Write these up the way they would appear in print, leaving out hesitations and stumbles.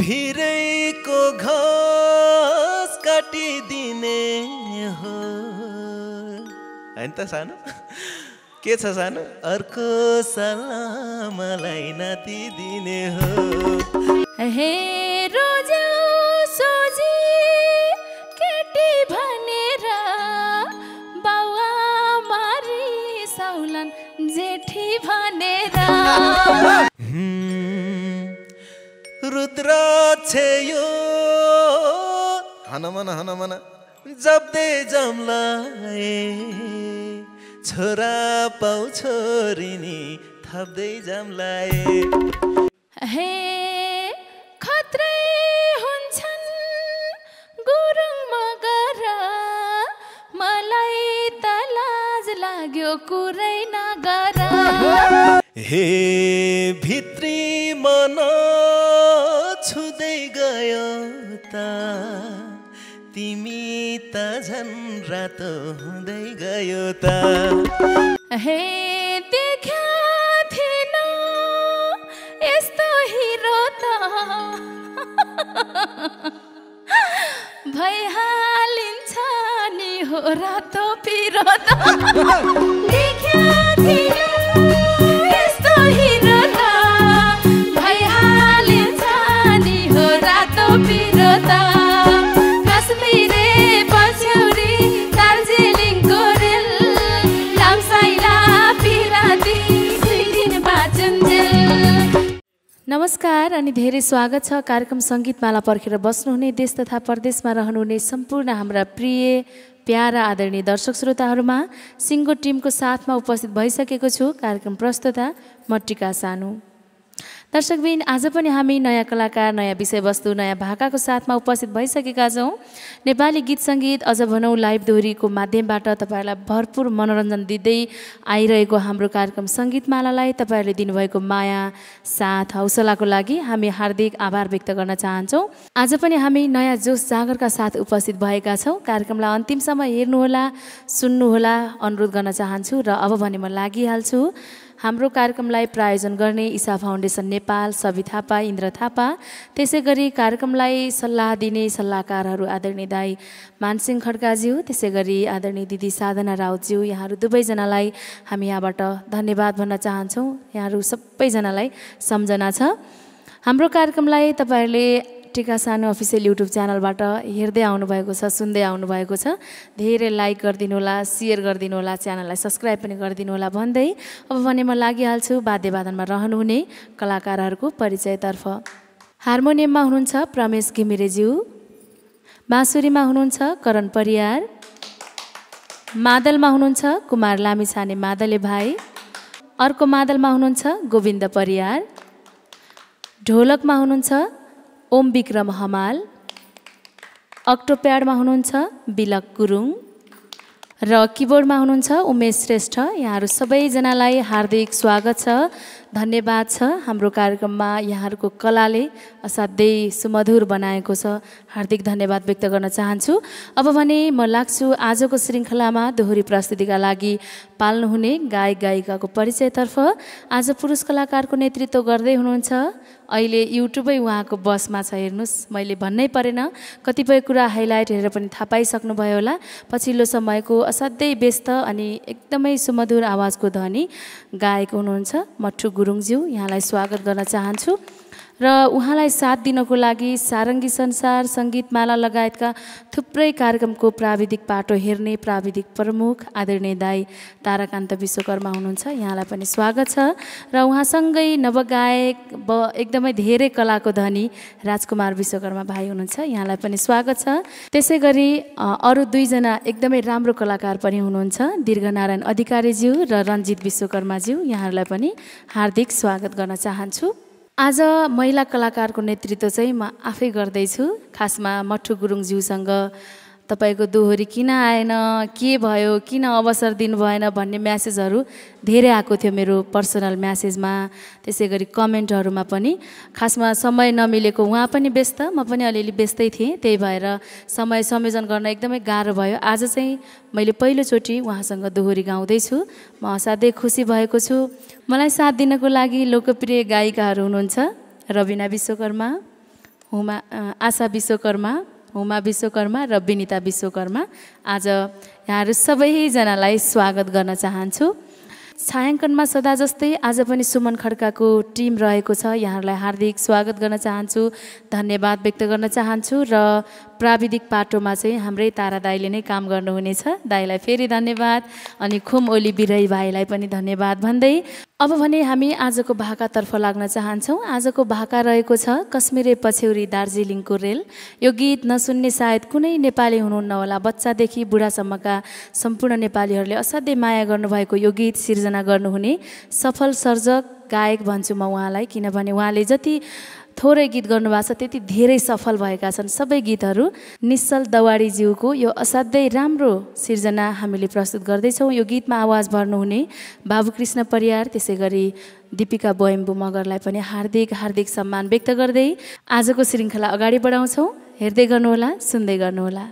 भिरैको घाँस काटिदिने हो हैन त सानो के छ सानो अर्को साल मलाई नाति दिने हो हे रोजा सोझी केटी भनेर बाउआ मारी सौलन जेठी भनेर रुद्राक्ष यो हनमन जप्दै जमलाए छोरा पाउ छोरी नि थप्दै जमलाए हे खत्रै हुन्छन् गुरुङ मगर मलाई त लाज लाग्यो कुरै नगर हे भित्री मन छुदै गयो त तिमी त झन् रातो हुँदै गयो त हे देख्या थिएन यस्तो हिरो त भइहालिन्छ नि हो रातो पिरो त देख्या थिएन यस्तो हिरो त भइहालिन्छ नि हो रातो पिरो त कश्मीरे पछ्यौरी दार्जिलिङको रेल लामसाइला पिराती दुई दिन बाँचुन्जेल। नमस्कार अनि धेरै स्वागत छ कार्यक्रम सङ्गीतमाला पर्खेर बस्नुहुने देश तथा परदेशमा रहनुहुने सम्पूर्ण हाम्रा प्रिय प्यारा आदरणीय दर्शक श्रोताहरूमा सिङ्गो टिमको साथमा उपस्थित भइसकेको छु कार्यक्रम प्रस्तुता मट्टिका सानु। दर्शकबिन आज पनि हामी नयाँ कलाकार नयाँ विषयवस्तु नयाँ भाकाको साथमा उपस्थित भइसकेका छौँ। नेपाली गीत सङ्गीत अझ भनौँ लाइभ दोहोरीको माध्यमबाट तपाईँहरूलाई भरपुर मनोरञ्जन दिँदै आइरहेको हाम्रो कार्यक्रम सङ्गीतमालालाई तपाईँहरूले दिनुभएको माया साथ हौसलाको लागि हामी हार्दिक आभार व्यक्त गर्न चाहन्छौँ। आज पनि हामी नयाँ जोस जागरका साथ उपस्थित भएका छौँ। कार्यक्रमलाई अन्तिमसम्म हेर्नुहोला सुन्नुहोला अनुरोध गर्न चाहन्छु र अब भने म लागिहाल्छु। हाम्रो कार्यक्रमलाई प्रायोजन गर्ने ईशा फाउन्डेसन नेपाल सवि थापा इन्द्र थापा त्यसै गरी कार्यक्रमलाई सल्लाह दिने सल्लाहकारहरू आदरणीय दाई मानसिंह खड्काज्यू त्यसै गरी आदरणीय दिदी साधना राउतज्यू यहाँहरू दुवैजनालाई हामी यहाँबाट धन्यवाद भन्न चाहन्छौँ। यहाँहरू सबैजनालाई सम्झना छ। हाम्रो कार्यक्रमलाई तपाईँहरूले टिका सानु अफिसियल युट्युब च्यानलबाट हेर्दै आउनुभएको छ सुन्दै आउनुभएको छ। धेरै लाइक गरिदिनु होला सेयर गरिदिनु होला च्यानललाई सब्सक्राइब पनि गरिदिनु होला भन्दै अब भने म लागिहाल्छु वाद्यवादनमा रहनुहुने कलाकारहरूको परिचयतर्फ। हार्मोनियममा हुनुहुन्छ प्रमेश घिमिरेज्यू, बाँसुरीमा हुनुहुन्छ करण परियार, मादलमा हुनुहुन्छ कुमार लामिछाने मादले भाइ, अर्को मादलमा हुनुहुन्छ गोविन्द परियार, ढोलकमा हुनुहुन्छ ओम विक्रम हमाल, अक्टोप्याडमा हुनुहुन्छ बिलक गुरुङ र किबोर्डमा हुनुहुन्छ उमेश श्रेष्ठ। यहाँहरू सबैजनालाई हार्दिक स्वागत छ, धन्यवाद छ। हाम्रो कार्यक्रममा यहाँहरूको कलाले असाध्यै सुमधुर बनाएको छ, हार्दिक धन्यवाद व्यक्त गर्न चाहन्छु। अब भने म लाग्छु आजको श्रृङ्खलामा दोहोरी प्रस्तुतिका लागि पाल्नुहुने गायक गायिकाको परिचयतर्फ। आज पुरुष कलाकारको नेतृत्व गर्दै हुनुहुन्छ, अहिले युट्युबै उहाँको बसमा छ। हेर्नुहोस् मैले भन्नै परेन, कतिपय कुरा हाइलाइट हेरेर पनि थाहा पाइसक्नुभयो होला। पछिल्लो समयको असाध्यै व्यस्त अनि एकदमै सुमधुर आवाजको धनी गायक हुनुहुन्छ मट्टु गुरुङज्यू, यहाँलाई स्वागत गर्न चाहन्छु। र उहाँलाई साथ दिनको लागि सारङ्गी संसार सङ्गीतमाला लगायतका थुप्रै कार्यक्रमको प्राविधिक पाटो हेर्ने प्राविधिक प्रमुख आदरणीय दाई ताराकान्त विश्वकर्मा हुनुहुन्छ, यहाँलाई पनि स्वागत छ। र उहाँसँगै नवगायक एकदमै धेरै कलाको धनी राजकुमार विश्वकर्मा भाइ हुनुहुन्छ, यहाँलाई पनि स्वागत छ। त्यसै गरी अरू दुईजना एकदमै राम्रो कलाकार पनि हुनुहुन्छ, दीर्घनारायण अधिकारीज्यू र रञ्जित विश्वकर्माज्यू, यहाँहरूलाई पनि हार्दिक स्वागत गर्न चाहन्छु। आज महिला कलाकारको नेतृत्व चाहिँ म आफै गर्दैछु। खासमा मट्टु गुरुङज्यूसँग तपाईँको दोहोरी किन आएन, के भयो, किन अवसर दिनु भएन भन्ने म्यासेजहरू धेरै आएको थियो मेरो पर्सनल म्यासेजमा, त्यसै गरी कमेन्टहरूमा पनि। खासमा समय नमिलेको, उहाँ पनि व्यस्त म पनि अलिअलि व्यस्तै थिएँ, त्यही भएर समय संयोजन गर्न एकदमै गाह्रो भयो। आज चाहिँ मैले पहिलोचोटि उहाँसँग दोहोरी गाउँदैछु, म असाध्यै खुसी भएको छु। मलाई साथ दिनको लागि लोकप्रिय गायिकाहरू हुनुहुन्छ रबिना विश्वकर्मा, आशा विश्वकर्मा, हुमा विश्वकर्मा र विनिता विश्वकर्मा। आज यहाँहरू सबैजनालाई स्वागत गर्न चाहन्छु। छायाङ्कनमा सदा जस्तै आज पनि सुमन खड्काको टिम रहेको छ। यहाँहरूलाई हार्दिक स्वागत गर्न चाहन्छु, धन्यवाद व्यक्त गर्न चाहन्छु र प्राविधिक पाटोमा चाहिँ हाम्रै तारा दाईले नै काम गर्नुहुनेछ। दाईलाई फेरि धन्यवाद, अनि खुम ओली बिरही भाइलाई पनि धन्यवाद भन्दै अब भने हामी आजको भाकातर्फ लाग्न चाहन्छौँ। आजको भाका रहेको छ कश्मीरे पछ्यौरी दार्जिलिङको रेल। यो गीत नसुन्ने सायद कुनै नेपाली हुनुहुन्न होला। बच्चादेखि बुढासम्मका सम्पूर्ण नेपालीहरूले असाध्यै माया गर्नुभएको यो गीत सिर्जना गर्नुहुने सफल सर्जक गायक भन्छु म उहाँलाई, किनभने उहाँले जति थोरै गीत गर्नुभएको छ त्यति धेरै सफल भएका छन् सबै गीतहरू। निश्चल दवाडीज्यूको यो असाध्यै राम्रो सिर्जना हामीले प्रस्तुत गर्दैछौँ। यो गीतमा आवाज भर्नुहुने बाबुकृष्ण परियार, त्यसै गरी दीपिका बोयम्बु मगरलाई पनि हार्दिक हार्दिक सम्मान व्यक्त गर्दै आजको श्रृङ्खला अगाडि बढाउँछौँ। हेर्दै गर्नुहोला, सुन्दै गर्नुहोला।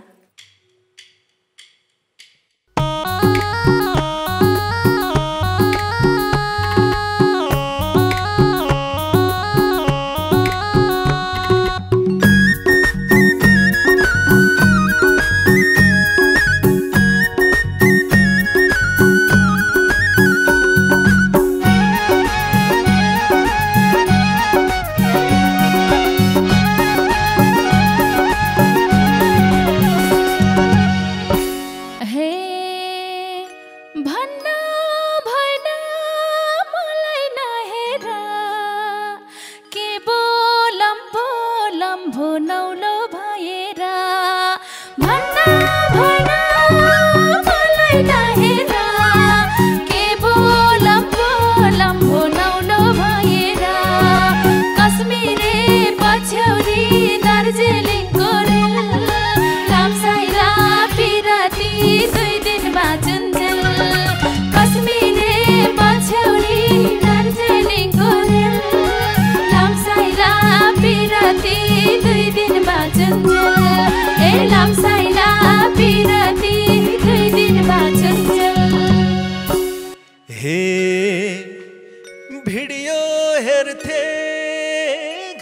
भिडियो हेर्थे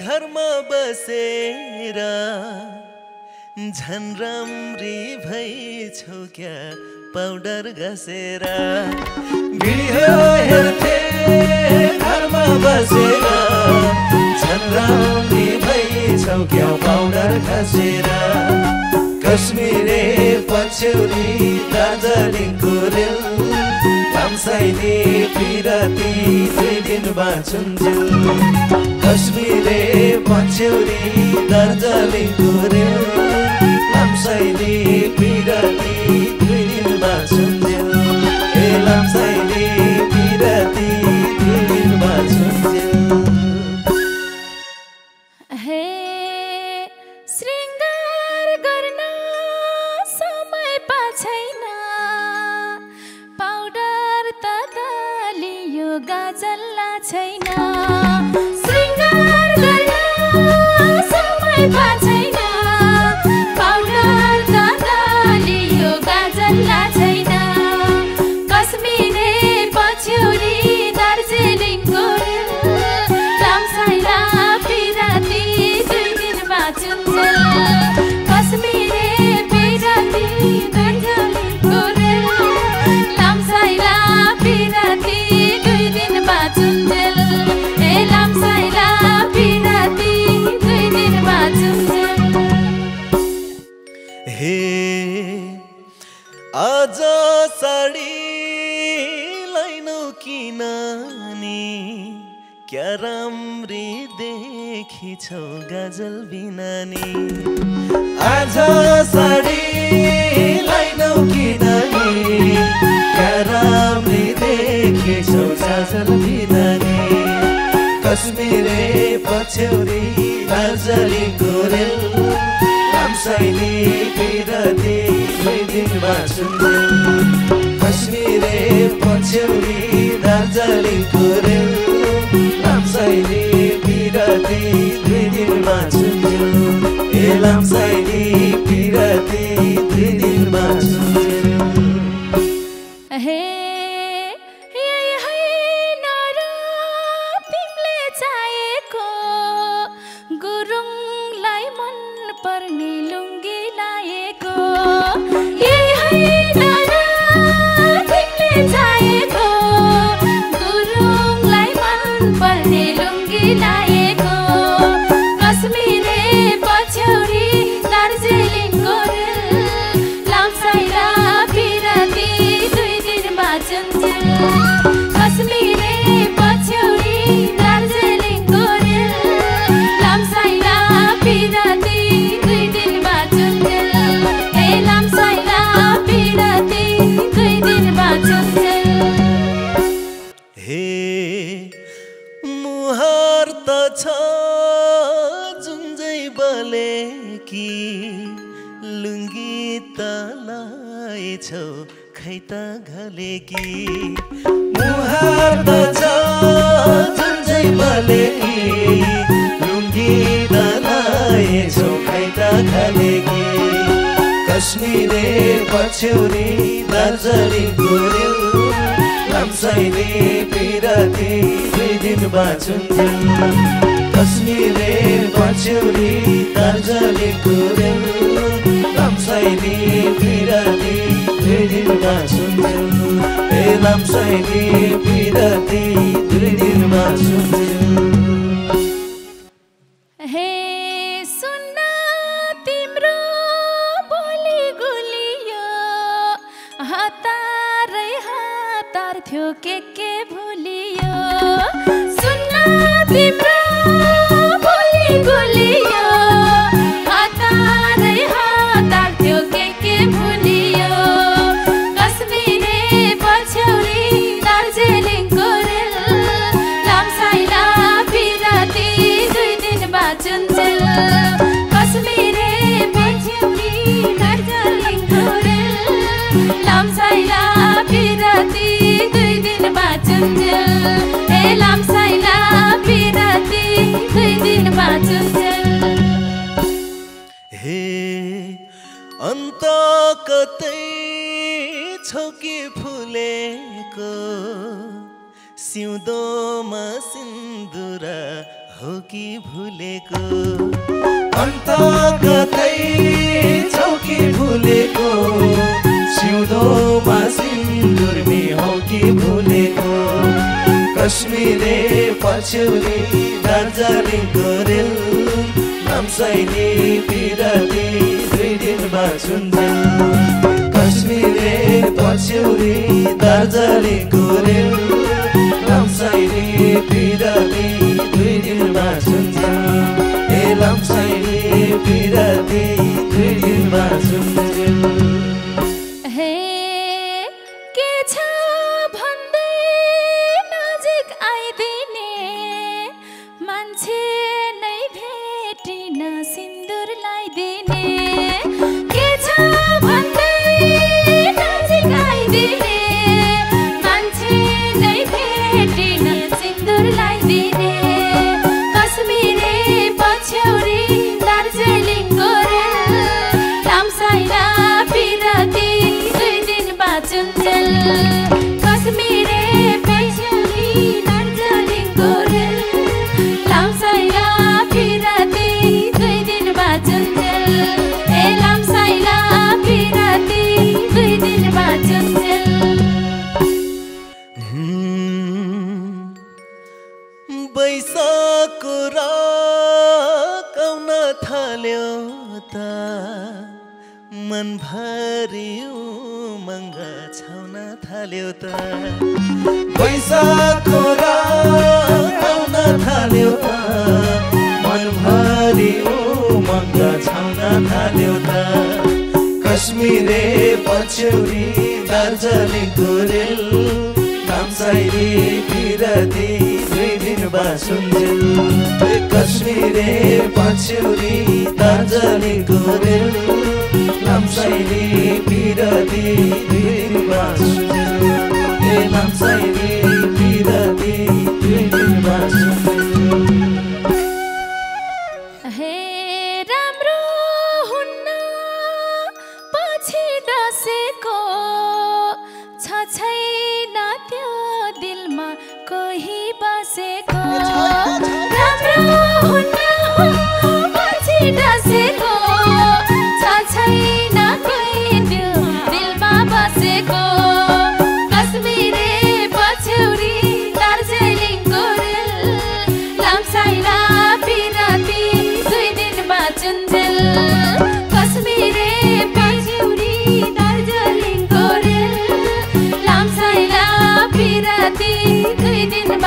घरमा बसेर, झन् राम्री भइछौ क्या पाउडर घसेर। भिडियो हेर्थे घरमा बसेर, झन् राम्री भइछौ क्या पाउडर घसेर। कश्मीरे पछ्यौरी दार्जिलिङको रेल, लाम्साइले पिरती 2 दिन बाँचुन्जेल। कश्मीरे पछ्यौरी दार्जिलिङको रेल, लाम्साइले पिरती 2 दिन बाँचुन्जेल। ए लाम्साइले पिरती 2 दिन बाँचुन्जेल। आज साडी लाइनौ किननी, क्या राम्री देखिछौ गाजल बिनानी। आज साडी लाइनौ किननी, क्या राम्री देखिछौ गाजल बिनानी। कश्मीरे पछ्यौरी दार्जिलिङको रेल, लाम्साइले पिरती 2 दिन बाँचुन्जेल। कश्मीरे पछ्यौरी दार्जिलिङको रेल, लाम्साइले पिरती 2 दिन बाँचुन्जेल। ए लाम्साइले पिरती 2 दिन बाँचुन्जेल। गुरुङलाई पर्ने लुङ्गी लाएको यही होइन तिमीले चाहेको गुरुङलाई मन पर्ने लुङ्गी लाएको कश्मीरे पछ्यौरी दार्जिलिङको लाम्साइला पिराती 2 दिन बाँचुन्जेल कश्मीरे पछ्यौरी दार्जिलिङको लाम्साइला पिराती 2 दिन बाँचुन्जेल ए लाम्साइला पिराती 2 दिन बाँचुन्जेल हे मुहार्त छ जुन्जै बलेकी लुङ्गी तलाएछौ खै त घलेकी मुहार्त छ जुन्जै बलेकी लुङ्गी तलाएछौ खै त घलेकी कश्मीरे पछ्यौरी दार्जिलिङको लाम्साइले पिराती 2 दिन बाँचुन्जेल कश्मीरे पछ्यौरी दार्जिलिङको लाम्साइले पिराती 2 दिन बाँचुन्जेल ए लाम्साइले पिराती 2 दिन बाँचुन्जेल हे सुन्न तिम्रो बोली गुलियो हतारै हतार थियो के भुलियो सुन्न तिम्रो बोली गुलियो हतारै हतार थियो के भुलियो कश्मीरे पछ्यौरी दार्जिलिङको लाम्साइला पिराती 2 दिन बाँचुन्जेल कश्मीरे पछ्यौरी दार्जिलिङको लाम्साइला पिराती 2 दिन बाँचुन्जेल ए लाम्साइला पिराती 2 दिन बाँचुन्जेल हे अन्त कतै छौ कि फुलेको सिउँदोमा सिन्दुर हो कि भुलेको अन्त कतै छौ कि फुलेको सिउँदोमा सिन्दुर हो कि भुलेको कश्मीरे पछ्यौरी दार्जिलिङको लाम्साइले पिराती 2 दिन बाँचुन्जेल कश्मीरे पछ्यौरी दार्जिलिङको लाम्साइले पिराती 2 दिन बाँचुन्जेल ए लाम्साइले पिराती 2 दिन बाँचुन्जेल हे के छ भन्दै नजिक आइदिने मान्छे नै भेटिन सिन्दुर लगाइदिने के छ भन्दै नजिक आइदिने मान्छे नै भेटिन सिन्दुर लगाइदिने कश्मीरे पछ्यौरी दार्जिलिङको लाम्साइला पिराती 2 दिन बाँचुन्जेल कश्मीरे पछ्यौरी दार्जिलिङको लाम्साइला पिराती 2 दिन बाँचुन्जेल ए लाम्साइला पिराती 2 दिन बाँचुन्जेल बैशाखको राकाउन थाल्यो त मनभरि उमङ्ग छाउन थाल्यो त बैशाखको राकाउन थाल्यो त मनभरि उमङ्ग छाउन थाल्यो त कश्मीरे पछ्यौरी दार्जिलिङको लाम्साइले पिराती 2 दिन बाँचुन्जेल कश्मीरे पछ्यौरी दार्जिलिङको लाम्साइले पिराती 2 दिन बाँचुन्जेल ए लाम्साइले पिराती 2 दिन बाँचुन्जेल हे राम्रो हुन्न पछि दसेको छ छैन त्यो दिलमा कोही बसेको राम्रो हुन्न पछि दसेको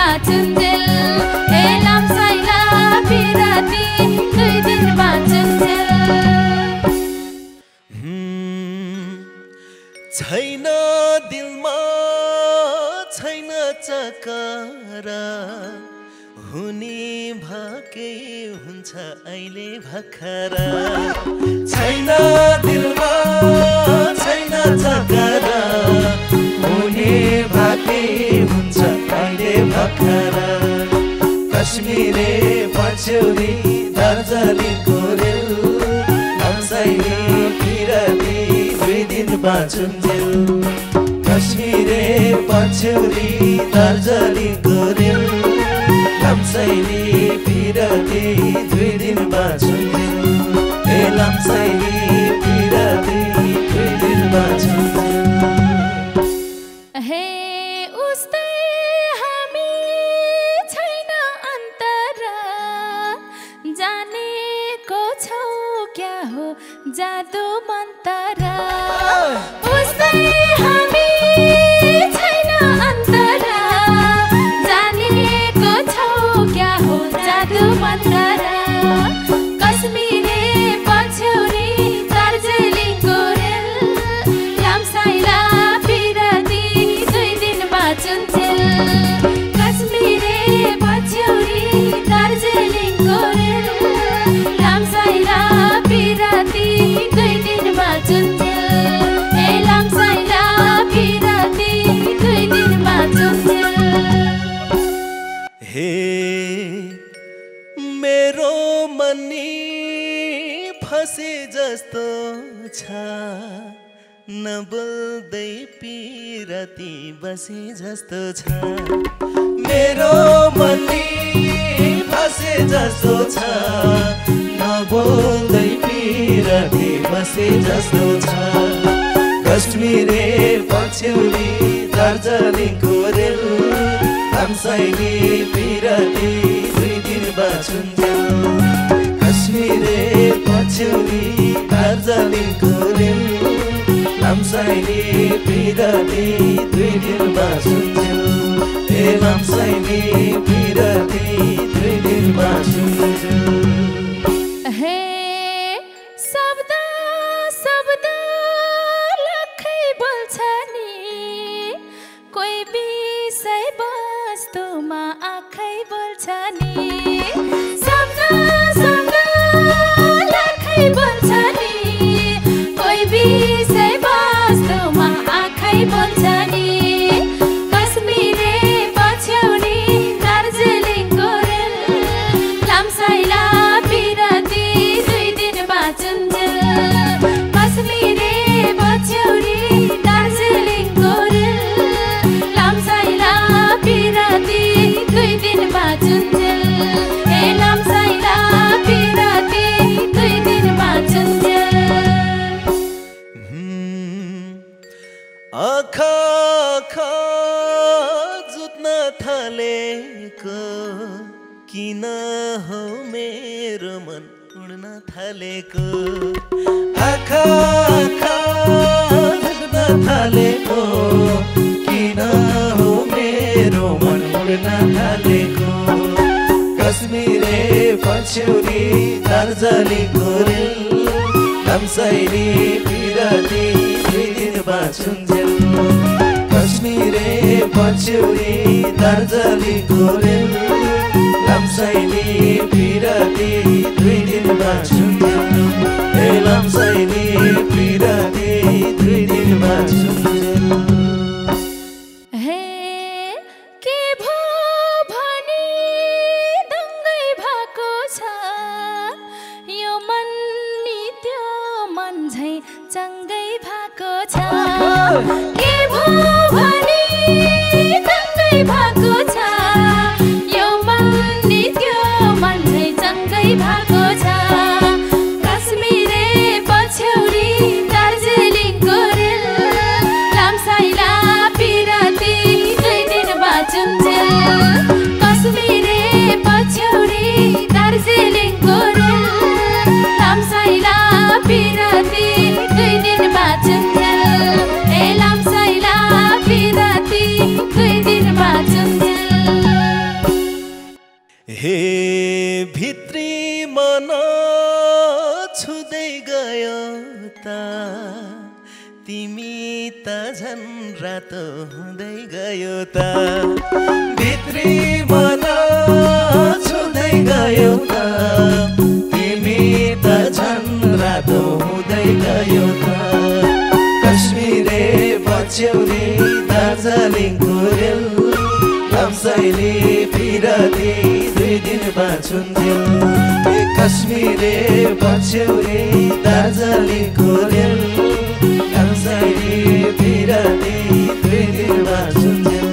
बाँचुन्जेल ए लाम्साइला पिराती दुई दिन बाँचुन्जेल छैन दिलमा छैन चकरा हुने भकै हुन्छ अहिले भखरा छैन दिलमा छैन चकरा हुने भकै हुन्छ अहिले भखरा कश्मीरे पछ्यौरी दार्जिलिङको रेल लाम्साइले पिराती दुई दिन बाँचुन्जेल कश्मीरे पछ्यौरी दार्जिलिङको रेल लाम्साइले पिराती दुई दिन बाँचुन्जेल ए लाम्साइले पिराती दुई दिन बाँचुन्जेल हे उस्तै हामी छैन अन्तरा जानेको छौ क्या हो जादु मन्तरा उस्तै हामी छैन अन्तरा जानेको छौ क्या हो जादु मन्तरा कश्मीरे पछ्यौरी दार्जिलिङको रेल लाम्साइला पिराती दुई दिन बाँचुन्जेल कश्मीरे पछ्यौरी दार्जिलिङको रेल लाम्साइला पिराती दुई दिन बाँचुन्जेल ए लाम्साइला पिराती दुई दिन बाँचुन्जेल हे मेरो मनी फसे जस्तो छ नबोल्दै पिराती बसे जस्तो छ मेरो मनी फसे जस्तो छ नबोल्दै पिराती बसे जस्तो छ कश्मीरे पछ्यौरी दार्जिलिङको रेल लाम्साइले पिराती दुई दिन बाँचुन्जेल कश्मीरे पछ्यौरी दार्जिलिङको रेल लाम्साइले पिराती दुई दिन बाँचुन्जेल ए लाम्साइले पिराती दुई दिन बाँचुन्जेल हे शब्द शब्द लखै बोल्छ नि कोही विषय वस्तुमा आँखै बोल्छ नि शब्द शब्द लखै बोल्छ नि कोही विषय वस्तुमा आँखै बोल्छ नि कश्मीरे पछ्यौरी दार्जिलिङको रेल लाम्साइला पिराती दुई दिन बाँचुन्जेल कश्मीरे पछ्यौरी दार्जिलिङको रेल लाम्साइला पिराती दुई दिन बाँचुन्जेल ए लाम्साइला पिराती दुई दिन बाँचुन्जेल आँखा आँखा जुत्न थालेको किन हो मेरो मन उड्न थालेको आँखा आँखा जुत्न थालेको किन हो मेरो मन उड्न थालेको कश्मीरे पछ्यौरी दार्जिलिङको रेल लाम्साइले पिराती दुई दिन बाँचुन्जेल कश्मीरे पछ्यौरी दार्जिलिङको रेल लाम्साइले पिराती दुई दिन बाँचुन्जेल ए लाम्साइले पिराती दुई दिन बाँचुन्जेल हे के भो भनी दङ्गै भएको छ यो मन नि त्यो मन झै चङ्गै भएको छ के भो भनी दङ्गै भएको छ यो मन नि त्यो मन झै चङ्गै भएको छ कश्मीरे पछ्यौरी दार्जिलिङको रेल लाम्साइला पिराती दुई दिन बाँचुन्जेल कश्मीरे पछ्यौरी दार्जिलिङको रेल लाम्साइला पिराती दुई दिन बाँचुन्जेल ए लाम्साइला भित्री मन छुँदै गयो त तिमी त झन् रातो हुँदै गयो त भित्री मन छुँदै गयो त तिमी त झन् रातो हुँदै गयो त कश्मीरे पछ्यौरी दार्जिलिङको रेल लम्साइले पिरती 2 दिन बाँचुन्जेल कश्मीरे पछ्यौरी दार्जिलिङको रेल लम्साइले पिरती 2 दिन बाँचुन्जेल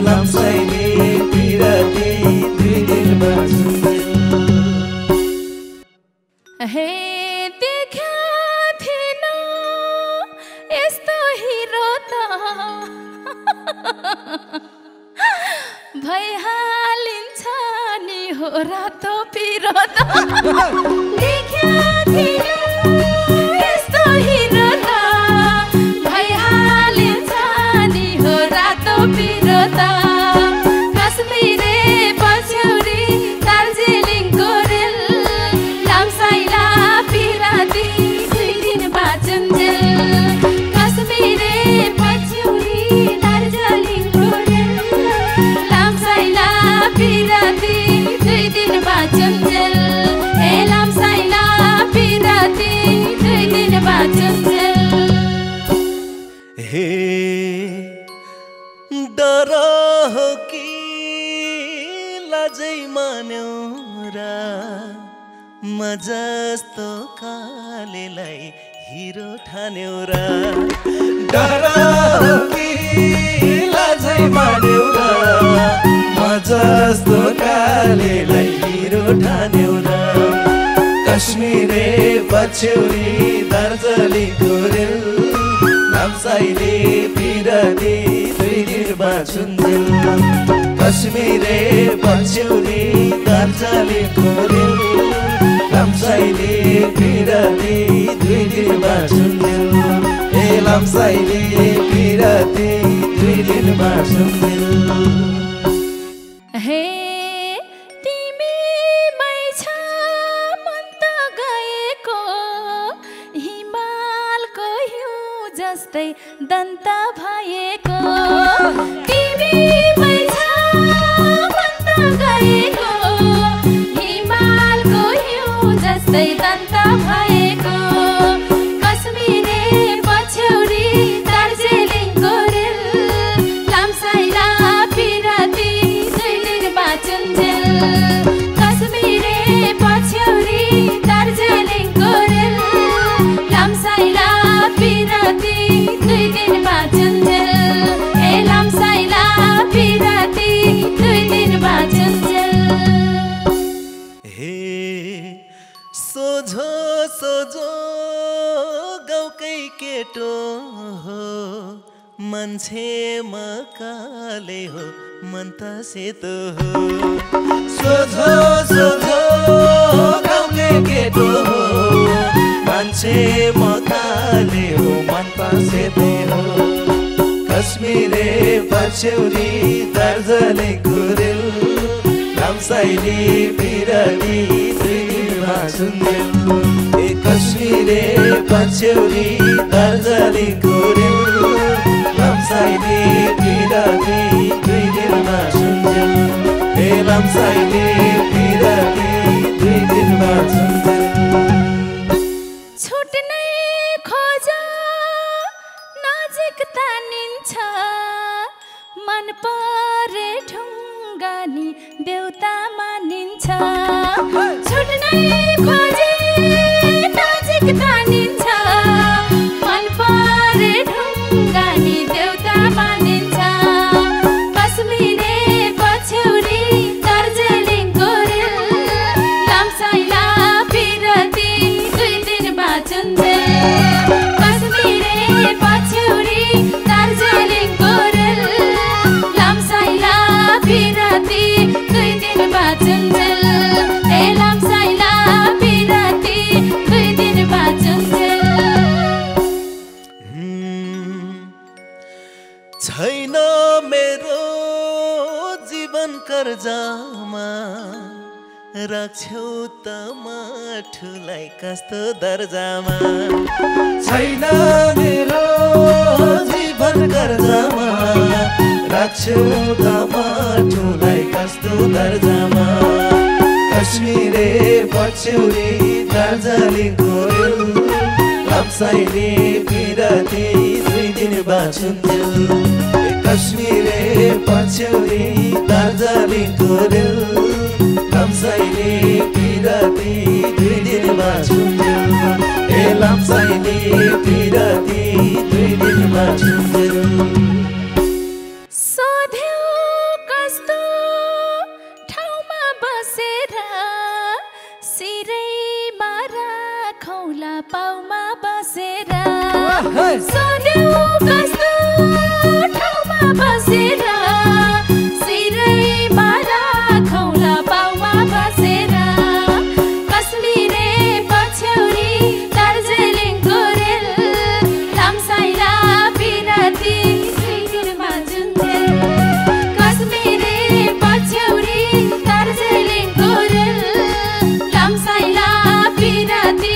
लम्साइले पिरती 2 दिन बाँचुन्जेल हे देखा थिएन यस्तो हिरो त भइहालिन्छ नि हो रातो पिरो त देखा थिएन यस्तो हिरो त भइहालिन्छ नि हो रातो पिरो त कश्मीरे पछ्यौरी दार्जिलिङको रेल लम्साइला पिराती 2 दिन बाँचुन्जेल कश्मीरे पछ्यौरी दार्जिलिङको रेल लम्साइला पिराती 2 दिन बाँचुन्जेल लम्साइला पिराती 2 दिन बाँचुन्जेल हे डर हो कि लाजै मान्यौ र म जस्तो कालेलाई हिरो ठान्यौ र डर हो कि लाजै मान्यौ र म जस्तो कालेलाई हिरो ठान्यौ र कश्मीरे पछ्यौरी दार्जिलिङको रेल लम्साइले पिरती 2 दिन बाँचुन्जेल कश्मीरे पछ्यौरी दार्जिलिङको रेल लम्साइले पिरती 2 दिन बाँचुन्जेल लम्साइले पिरती 2 दिन बाँचुन्जेल हे तिमीमै छ मन त गएको हिमालको हिउँ जस्तै दन्त भएको तिमीमै छ मन त गएको हिमालको हिउँ जस्तै दन्त भएको कश्मीरे पछ्यौरी दार्जिलिङको रेल लम्साइला पिराती 2 दिन बाँचुन्जेल कश्मीरे पछ्यौरी दार्जिलिङको रेल लम्साइला पिराती 2 दिन बाँचुन्जेल लम्साइला पिराती 2 दिन बाँचुन्जेल हे सोझो सोझो गाउँकै केटो हो मान्छे मकाले हो मन त सेतो हो सोझो सोझो गाउँकै केटो हो मान्छे मकाले हो मन त सेतो हो कश्मीरे पछ्यौरी दार्जिलिङको रेल लम्साइले पिरती 2 दिन बाँचुन्जेल कश्मीरे पछ्यौरी दार्जिलिङको रेल लम्साइले पिरती 2 दिन बाँचुन्जेल लम्साइले पिरती 2 दिन बाँचुन्जेल छुट्नै खोज नजिक तानिन्छ मन परे ढुङ्गानी देउता मानिन्छ छुट्नै खोजे नजिक तानिन्छ मन परे ढुङ्गानी देउता मानिन्छ कश्मीरे पछ्यौरी दार्जिलिङको रेल लम्साइला पिरती 2 दिन बाँचुन्जेल कश्मीरे पछ्यौरी दार्जिलिङको रेल लम्साइला पिरती 2 दिन बाँचुन्जेल लम्साइला पिरती 2 दिन बाँचुन्जेल राख्छौ त माठुलाई कस्तो दर्जामा छैन मेरो जीवन कर्जामा राख्छौ त माठुलाई कस्तो दर्जामा कश्मीरे पछ्यौरी दार्जिलिङको रेल लम्साइले पिराती 2 दिन बाँचुन्थ्यो कश्मीरे पछ्यौरी दार्जिलिङको रेल लम्साइले पिराती 2 दिन बाँचुन्थ्यो ए लम्साइले पिराती 2 दिन बाँचुन्थ्यो पाउमा बसेर सोध्यौ कस्तो ठाउँमा बसेर सिरैमा राखौला पाउमा बसेर कश्मीरे पछ्यौरी दार्जिलिङको रेल लाम्साइला पिराती 2 दिन बाँचुन्थ्यो कश्मीरे पछ्यौरी दार्जिलिङको रेल लाम्साइला पिराती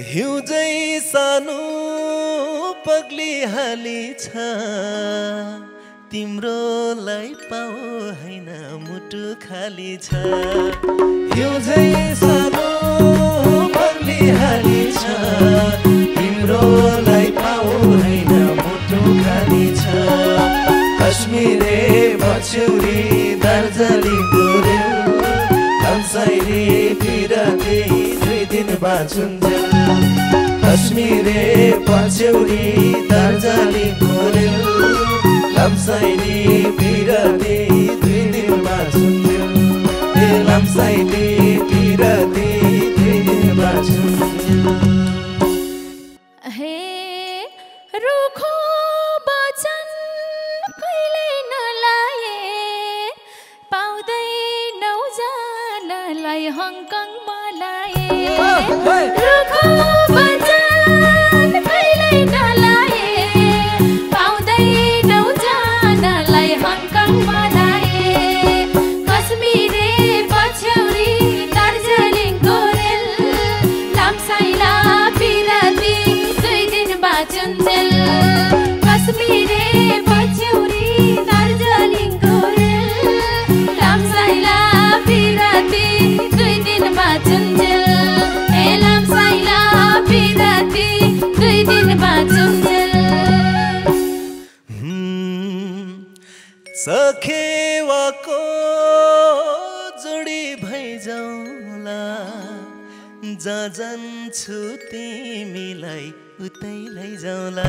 हिउँझै सानो पग्लिहाली छ तिम्रोलाई पाऊ हैन मुटु खाली छ हिउँझै सानो पग्लिहाली छ तिम्रोलाई पाऊ हैन मुटु खाली छ कश्मीरे पछ्यौरी दार्जिलिङको रेल लम्साइले पिराती 2 दिन बाँचुन्थ्यो कश्मीरे पछ्यौरी दार्जिलिङको रेल लम्साइले पिराती 2 दिन बाँचुन्थ्यो ए लम्साइले पिराती 2 दिन बाँचुन्थ्यो हे रुखो वचन कहिल्यै नलाए पाउँदैनौ जानलाई हङकङ मलाए रुखो वचन कहिल्यै नलाए पाउँदैनौ जानलाई हङकङ मलाए कश्मीरे पछ्यौरी दार्जिलिङको रेल लाम्साइला पिराती 2 दिन बाँचुन्थ्यो कश्मीरे पछ्यौरी दार्जिलिङको रेल लाम्साइला पिराती 2 दिन बाँचुन्थ्यो ए लाम्साइला पिराती 2 दिन बाँचुन्थ्यो सखेवाको जोडी भइजाउँला जहाँ जान्छु तिमीलाई उतै लैजाउँला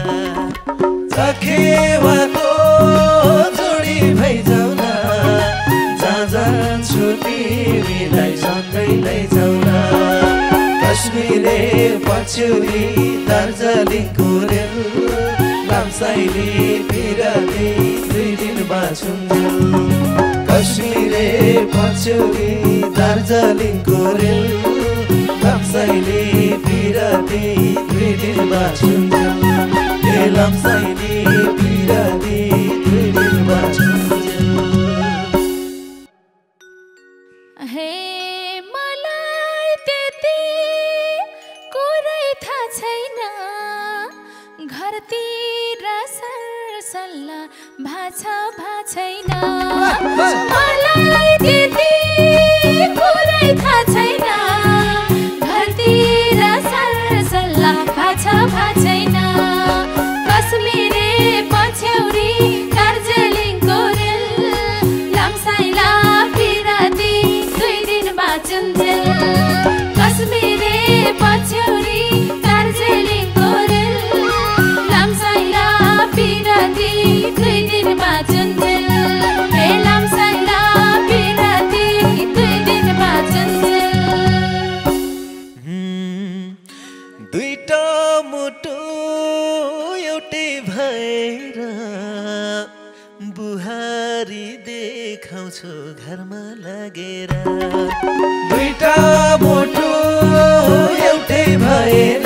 सखेवाको जोडी भइजाउँला जहाँ जान्छु तिमीलाई सँगै लैजाउँला कश्मीरे पछ्यौरी दार्जिलिङको रेल लाम्साइले पिराती 2 दिन बाँचुन्थ्यो कश्मीरे पछ्यौरी दार्जिलिङको रेल लाम्साइले पिराती 2 दिन बाँचुन्थ्यो ए लाम्साइले पिराती 2 दिन बाँचुन्थ्यो हे मलाई त्यति कुरै थाहा छैन घरतिर सरसल्ला भाछा छैन मलाई त्यति कुरै थाहा छैन घरतिर सरसल्ला भाछा छैन कश्मीरे पछ्यौरी दार्जिलिङको रेल लाम्साइला पिराती 2 दिन बाँचुन्थ्यो कश्मीरे पछ्यौरी दार्जिलिङको रेल लाम्साइला पिराती 2 दिन बाँचुन्थ्यो ए लाम्साइला पिराती 2 दिन बाँचुन्थ्यो 2टा मुटु एउटै भएर बुहारी देखाउँछु घरमा लागेर 2टा मुटु एउटै भएर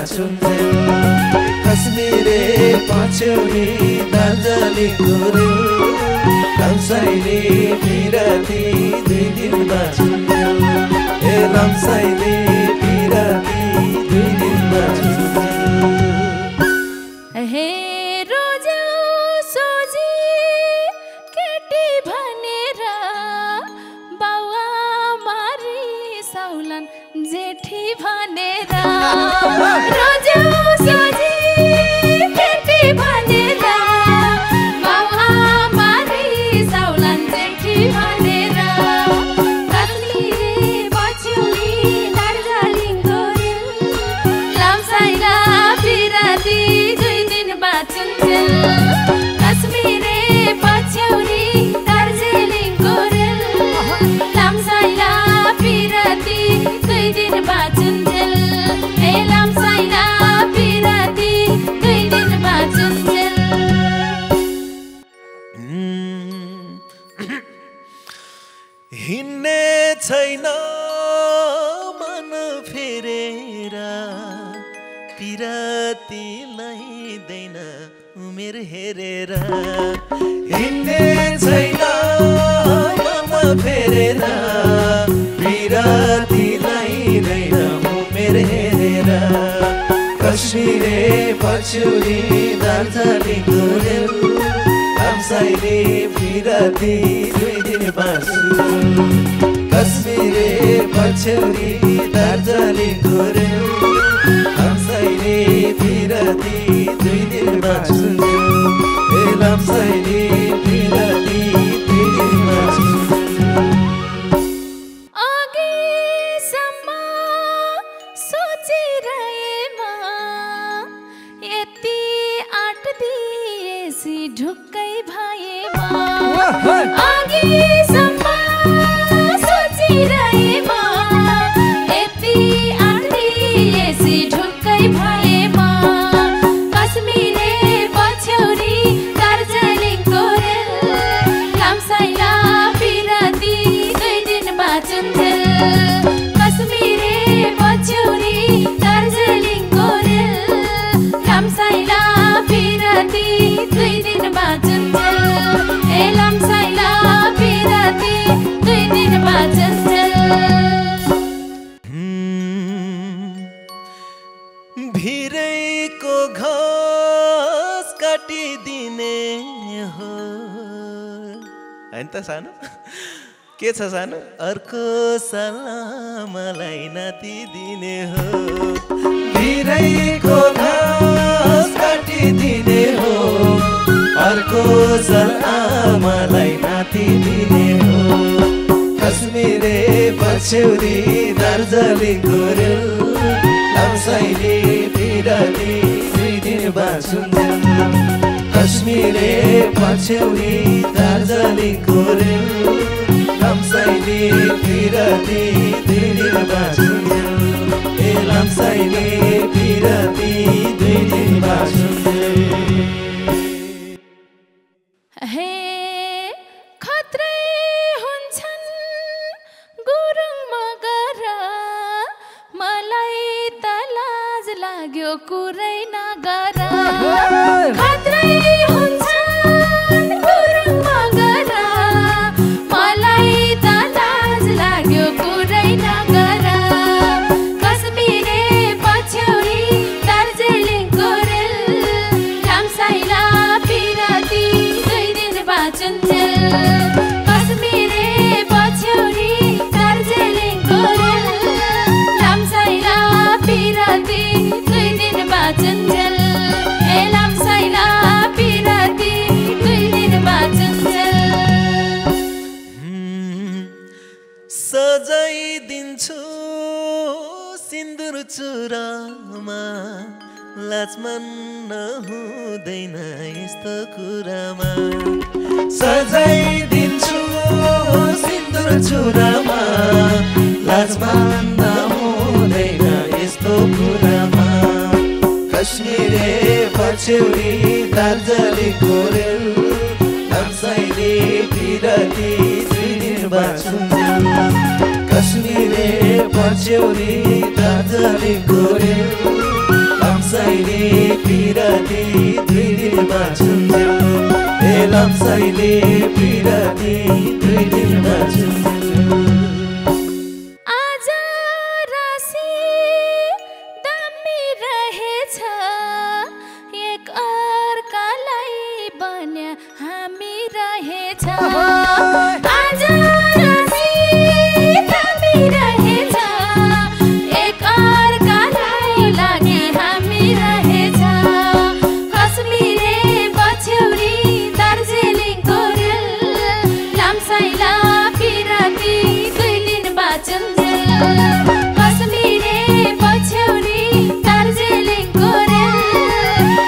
बाँचुन्जेल कश्मीरे पछ्यौरी दार्जिलिङको रेल लम्साइले पिराती 2 दिन बाँचुन्जेल ए लम्साइले पिराती 2 दिन बाँचुन्जेल हे रोज्यौ सोझी केटी भनेर बाउआ मारी साउलान जेठी भनेर रोज्यौ सोझी केटी भनेर बाउआ मारी साउलान जेठी भनेर कश्मीरे पछ्यौरी दार्जिलिङको रेल लम्साइला पिराती 2 दिन बाँचुन्जेल कश्मीरे पछ्यौरी दार्जिलिङको रेल लम्साइला पिराती 2 दिन बाँचुन्जेल ए लम्साइला पिराती 2 दिन बाँचुन्जेल हिँड्ने छैन मन फेरेर पिराती लैदैन उमेर हेरेर हिँड्ने छैन मन फेरेर पिराती लैदैन उमेर हेरेर कश्मीरे पछ्यौरी दार्जिलिङको रेल लम्साइले पिराती 2 दिन बाँचुन्जेल कश्मीरे पछ्यौरी दार्जिलिङको रेल लम्साइले पिराती 2 दिन बाँचुन्जेल ए लम्साइले पिराती 2 दिन बाँचुन्जेल अघिसम्म सोचिरहेमा यति आँट दिएसी ढुक्कै भएमा अघिसम्म सोचिरहेमा यति आँट दिएसी ढुक्कै भएमा कश्मीरे पछ्यौरी दार्जिलिङको रेल लम्साइला पिराती 2 दिन बाँचुन्जेल कश्मीरे पछ्यौरी दार्जिलिङको रेल लम्साइला पिराती 2 दिन बाँचुन्जेल ए लम्साइला पिराती 2 दिन बाँचुन्जेल भिरैको घाँस काटिदिने हो हैन त सानो के छ सानो अर्को सलामलाई नाति दिने हो भिरैको घाँस काटिदिने हो अर्को सलामलाई नाति दिने हो कश्मीरे पछ्यौरी दार्जिलिङको रेल लम्साइले पिराती 2 दिन बाँचुन्जेल कश्मीरे पछ्यौरी दार्जिलिङको रेल लम्साइले पिराती 2 दिन बाँचुन्जेल ए लम्साइले पिराती 2 दिन बाँचुन्जेल हे खत्रै हुन्छन् गुरुङ मगर मलाई त लाज लाग्यो कुरै नगर खत्रै हुन्छन् गुरुङ मगर मलाई त लाज लाग्यो कुरै नगर कश्मीरे पछ्यौरी दार्जिलिङको रेल लम्साइला पिराती 2 दिन बाँचुन्जेल कश्मीरे पछ्यौरी दार्जिलिङको रेल लम्साइला पिराती 2 दिन बाँचुन्जेल ए लम्साइला पिराती 2 दिन बाँचुन्जेल सजाइदिन्छु सिन्दुर चुरामा लाजमान नहुँदैन यस्तो कुरामा सजाइदिन्छु सिन्दुर चुरामा लाजमान नहुँदैन यस्तो कुरामा कश्मीरे पछ्यौरी दार्जिलिङको रेल लम्साइले पिराती 2 दिन बाँचुन्जेल कश्मीरे पछ्यौरी दार्जिलिङको रेल लाम्साइले पिरती दुई दिन बाँचुन्जेल ए लाम्साइले पिरती दुई दिन बाँचुन्जेल आज राशि दामी रहेछ एक अर्कालाई बन्या हामी रहेछ आज राशि दामी रहेछ एक अर्कालाई लागि हामी रहेछ कश्मीरे बछ्यौरी दार्जिलिङको रेल लाम्साइला पिराती दुई दिन बाँचुन्जेल कश्मीरे बछ्यौरी दार्जिलिङको रेल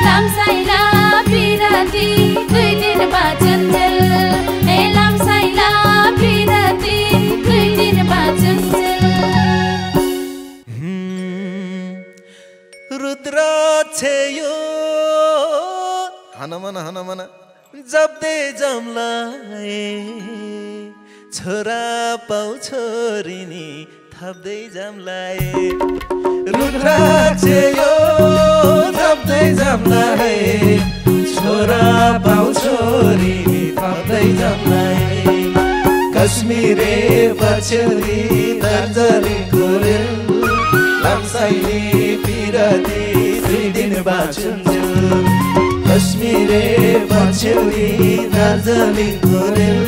लाम्साइला पिराती दुई दिन बाँचुन्जेल ए लाम्साइला पिराती दुई दिन बाँचुन्जेल रुद्राक्ष यो हनमन जप्दै जमलाए छोरा पाउ छोरी नि थप्दै जमलाए रुद्राक्ष यो जप्दै जमलाए छोरा पाउ छोरी नि थप्दै जमलाए कश्मीरे बछ्यौरी दार्जिलिङको रेल लाम्साइले पिरती दुई दिन बाँचुन्जेल कश्मीरे बछ्यौरी दार्जिलिङको रेल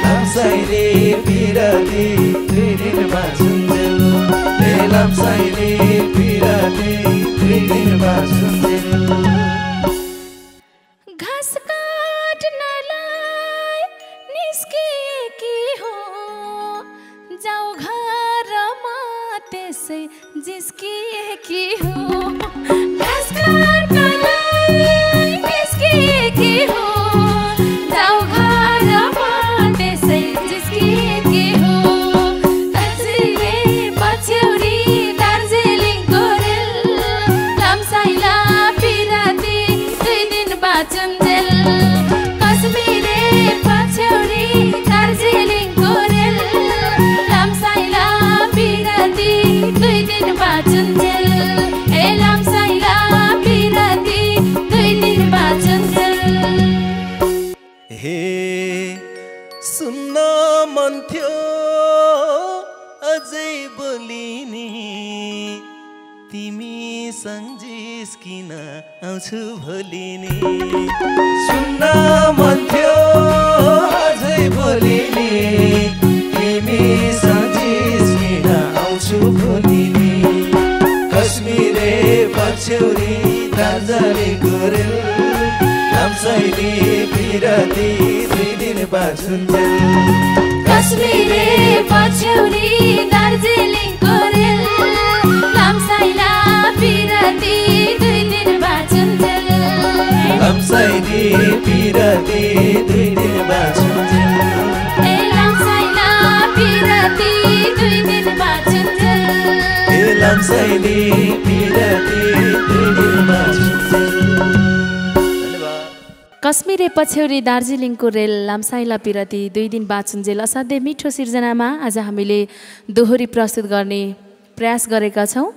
लाम्साइले पिरती दुई दिन बाँचुन्जेल ए लाम्साइले पिरती दुई दिन बाँचुन्जेल घाँस काट्नलाई निस्किएकी हो जाऊ घरमा त्यसै जिस्किएकी हो घाँस काट्नलाई निस्किएकी हो जाऊ घरमा त्यसै जिस्किएकी हो कश्मीरे बछ्यौरी दार्जिलिङको रेल लाम्साइला पिराती दुई दिन बाँचुन्जेल कश्मीरे बछ्यौरी दार्जिलिङको रेल लाम्साइला पिराती दुई दिन बाँचुन्जेल ए लाम्साइला पिराती दुई दिन बाँचुन्जेल हे सुन्न मन थियो अझै बोलिनी तिमी सम्झिस्किन आउँछु भोलि नि सुन्न मन थियो अझै बोलिनी तिमी सम्झिस्किन आउँछु भोलि नि कश्मीरे बछ्यौरी दार्जिलिङको रेल लाम्साइले पिरती दुई दिन बाँचुन्जेल कश्मीरे बछ्यौरी दार्जिलिङको रेल लाम्साइला पिराती दुई दिन बाँचुन्जेल लाम्साइले पिरती दुई दिन बाँचुन्जेल ए लाम्साइला पिराती दुई दिन बाँचुन्जेल ए लाम्साइले पिरती दुई दिन बाँचुन्जेल कश्मीरे पछ्यौरी दार्जिलिङको रेल लाम्साइला पिराती दुई दिन बाँचुन्जेल असाध्यै मिठो सिर्जनामा आज हामीले दोहोरी प्रस्तुत गर्ने प्रयास गरेका छौँ।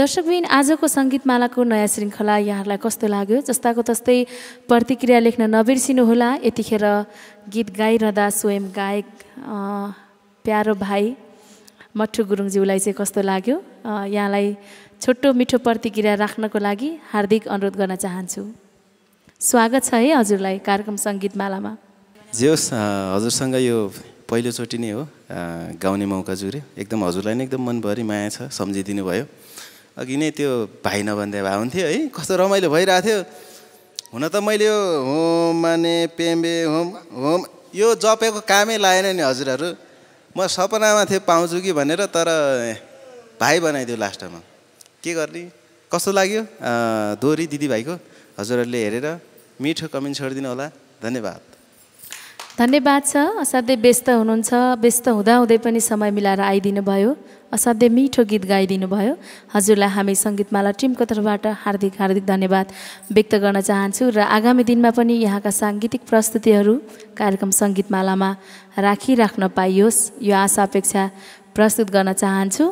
दर्शकबिन आजको सङ्गीतमालाको नयाँ श्रृङ्खला यहाँहरूलाई कस्तो लाग्यो जस्ताको तस्तै प्रतिक्रिया लेख्न नबिर्सिनुहोला। यतिखेर गीत गाइरहँदा स्वयं गायक प्यारो भाइ मट्टु गुरुङज्यूलाई चाहिँ कस्तो लाग्यो यहाँलाई छोटो मिठो प्रतिक्रिया राख्नको लागि हार्दिक अनुरोध गर्न चाहन्छु। स्वागत छ है हजुरलाई कार्यक्रम सङ्गीतमालामा। जे होस् हजुरसँग यो पहिलोचोटि नै हो गाउने मौका जुर्यो। एकदम हजुरलाई नै एकदम मनभरि माया छ, सम्झिदिनु भयो। अघि नै त्यो भाइ नभन्दै भए हुन्थ्यो है, कस्तो रमाइलो भइरहेको थियो। हुन त मैले यो होम माने पेम्बे होम होम यो जपेको कामै लागेन नि हजुरहरू। म सपनामा थिएँ पाउँछु कि भनेर, तर भाइ बनाइदियो लास्टमा। के गर्ने, कस्तो लाग्यो दोहोरी दिदीभाइको? हजुरहरूले हेरेर मिठो कमेन्ट छोडिदिनु होला। धन्यवाद। धन्यवाद छ। असाध्यै व्यस्त हुनुहुन्छ, व्यस्त हुँदाहुँदै पनि समय मिलाएर आइदिनु भयो। असाध्यै मिठो गीत गाइदिनु भयो। हजुरलाई हामी सङ्गीतमाला टिमको तर्फबाट हार्दिक हार्दिक धन्यवाद व्यक्त गर्न चाहन्छु र आगामी दिनमा पनि यहाँका साङ्गीतिक प्रस्तुतिहरू कार्यक्रम सङ्गीतमालामा राखिराख्न पाइयोस् यो आशा अपेक्षा प्रस्तुत गर्न चाहन्छु।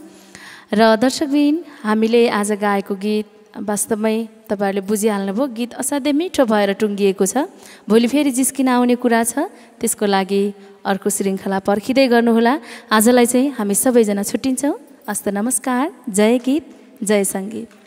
र दर्शकबिन हामीले आज गाएको गीत वास्तवमै तपाईँहरूले बुझिहाल्नुभयो गीत असाध्यै मिठो भएर टुङ्गिएको छ। भोलि फेरि जिस्किन आउने कुरा छ, त्यसको लागि अर्को श्रृङ्खला पर्खिँदै गर्नुहोला। आजलाई चाहिँ हामी सबैजना छुट्टिन्छौँ। हस्त नमस्कार। जय गीत, जय सङ्गीत।